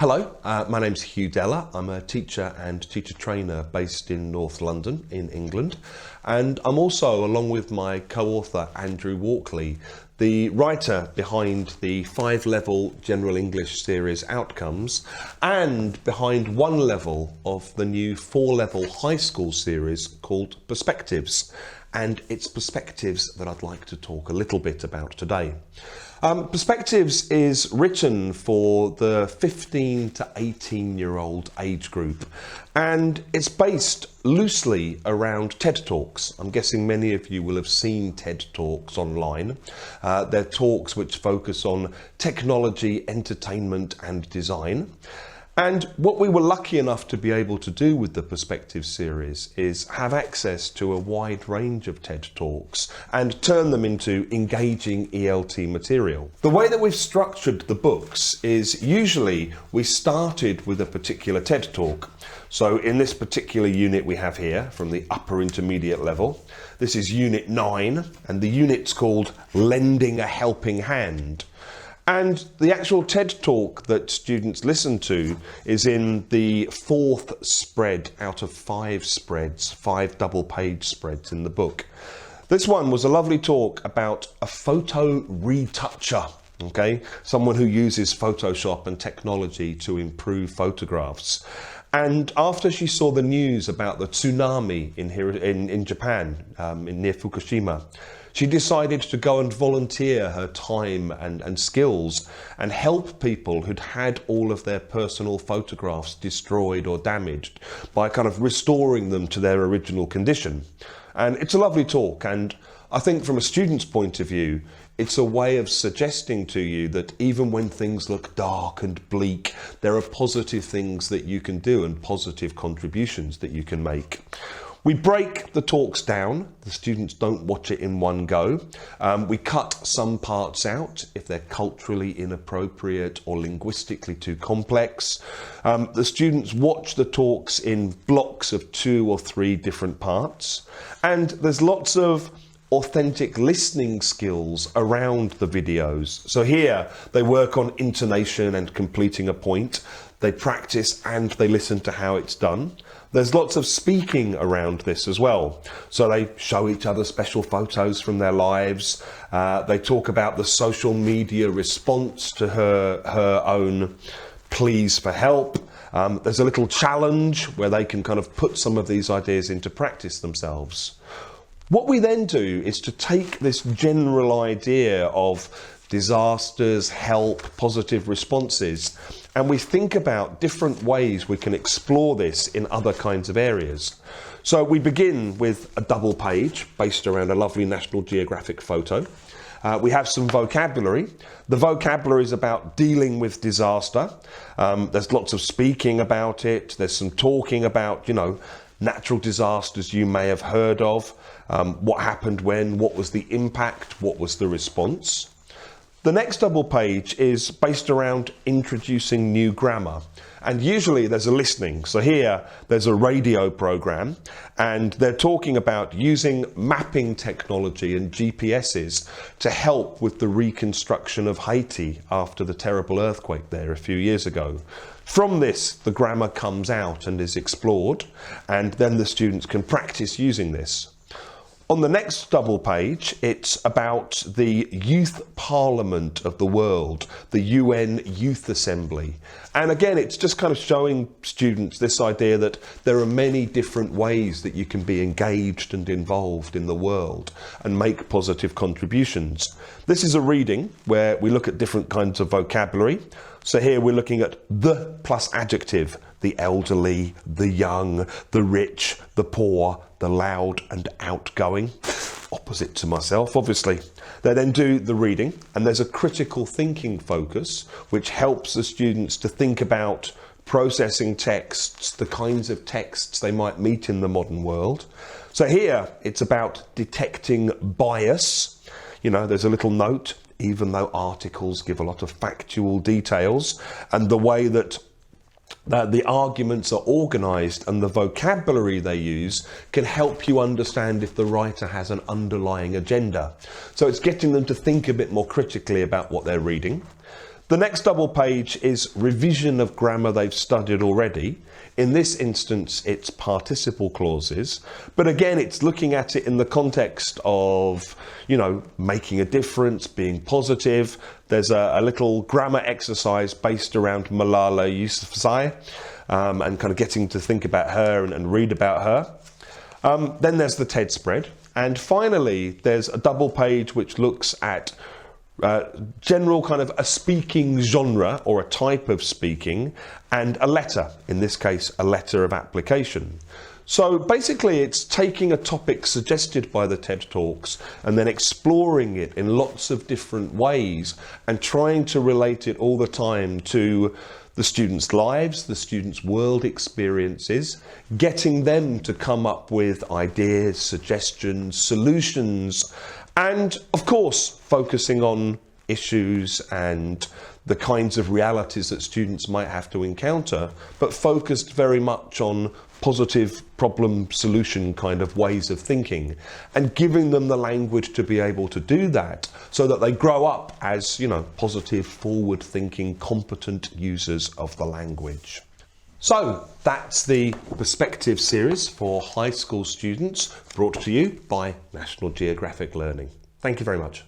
Hello, my name's Hugh Dellar. I'm a teacher and teacher trainer based in North London in England, and I'm also, along with my co-author Andrew Walkley, the writer behind the 5-level General English series Outcomes and behind one level of the new 4-level high school series called Perspectives. And it's Perspectives that I'd like to talk a little bit about today. Perspectives is written for the 15 to 18-year-old age group, and it's based loosely around TED Talks. I'm guessing many of you will have seen TED Talks online. They're talks which focus on technology, entertainment and design. And what we were lucky enough to be able to do with the Perspectives series is have access to a wide range of TED Talks and turn them into engaging ELT material. The way that we've structured the books is usually we started with a particular TED Talk. So in this particular unit we have here from the upper intermediate level, this is unit 9 and the unit's called Lending a Helping Hand. And the actual TED Talk that students listen to is in the 4th spread out of 5 spreads, 5 double-page spreads in the book. This one was a lovely talk about a photo retoucher, okay? Someone who uses Photoshop and technology to improve photographs. And after she saw the news about the tsunami in Japan, near Fukushima, she decided to go and volunteer her time and skills and help people who'd had all of their personal photographs destroyed or damaged by kind of restoring them to their original condition. And it's a lovely talk, and I think from a student's point of view, it's a way of suggesting to you that even when things look dark and bleak, there are positive things that you can do and positive contributions that you can make. We break the talks down. The students don't watch it in one go. We cut some parts out if they're culturally inappropriate or linguistically too complex. The students watch the talks in blocks of 2 or 3 different parts. And there's lots of authentic listening skills around the videos. So here they work on intonation and completing a point. They practice and they listen to how it's done. There's lots of speaking around this as well. So they show each other special photos from their lives. They talk about the social media response to her own pleas for help. There's a little challenge where they can kind of put some of these ideas into practice themselves. What we then do is to take this general idea of disasters, help, positive responses, and we think about different ways we can explore this in other kinds of areas. So we begin with a double page based around a lovely National Geographic photo. We have some vocabulary. The vocabulary is about dealing with disaster. There's lots of speaking about it. There's some talking about, natural disasters you may have heard of. What happened when, what was the impact, what was the response. The next double page is based around introducing new grammar, and usually there's a listening. So here there's a radio program and they're talking about using mapping technology and GPSs to help with the reconstruction of Haiti after the terrible earthquake there a few years ago. From this, the grammar comes out and is explored, and then the students can practice using this. On the next double page, it's about the Youth Parliament of the world, the UN Youth Assembly. And again, it's just kind of showing students this idea that there are many different ways that you can be engaged and involved in the world and make positive contributions. This is a reading where we look at different kinds of vocabulary. So here we're looking at the plus adjective, the elderly, the young, the rich, the poor, the loud and outgoing. Opposite to myself, obviously. They then do the reading, and there's a critical thinking focus, which helps the students to think about processing texts, the kinds of texts they might meet in the modern world. So here it's about detecting bias. There's a little note, even though articles give a lot of factual details, and the way that the arguments are organised and the vocabulary they use can help you understand if the writer has an underlying agenda. So it's getting them to think a bit more critically about what they're reading. The next double page is revision of grammar they've studied already. In this instance, it's participle clauses, but again, it's looking at it in the context of, you know, making a difference, being positive. There's a little grammar exercise based around Malala Yousafzai, and kind of getting to think about her and read about her. Then there's the TED spread. And finally, there's a double page which looks at general kind of a speaking genre or a type of speaking and a letter, in this case a letter of application. So basically it's taking a topic suggested by the TED Talks and then exploring it in lots of different ways and trying to relate it all the time to the students' lives, the students' world experiences, getting them to come up with ideas, suggestions, solutions, and of course focusing on issues and the kinds of realities that students might have to encounter, but focused very much on positive problem solution kind of ways of thinking and giving them the language to be able to do that so that they grow up as, you know, positive, forward thinking, competent users of the language. So that's the Perspective series for high school students, brought to you by National Geographic Learning. Thank you very much.